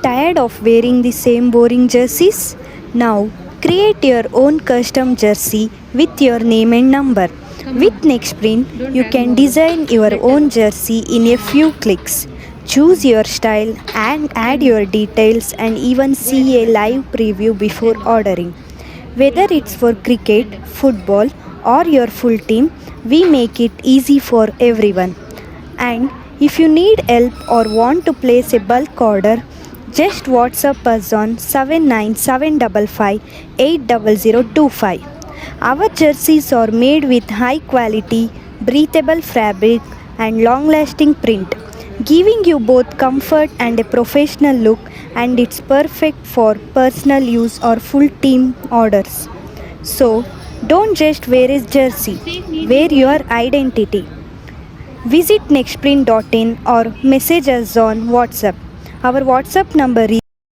Tired of wearing the same boring jerseys? Now, create your own custom jersey with your name and number. With Nextprint, you can design your own jersey in a few clicks. Choose your style and add your details and even see a live preview before ordering. Whether it's for cricket, football, or your full team, we make it easy for everyone. And if you need help or want to place a bulk order, just WhatsApp us on 79755 Our jerseys are made with high quality, breathable fabric and long lasting print, giving you both comfort and a professional look, and it's perfect for personal use or full team orders. So, don't just wear a jersey, wear your identity. Visit nextprint.in or message us on WhatsApp. Our WhatsApp number is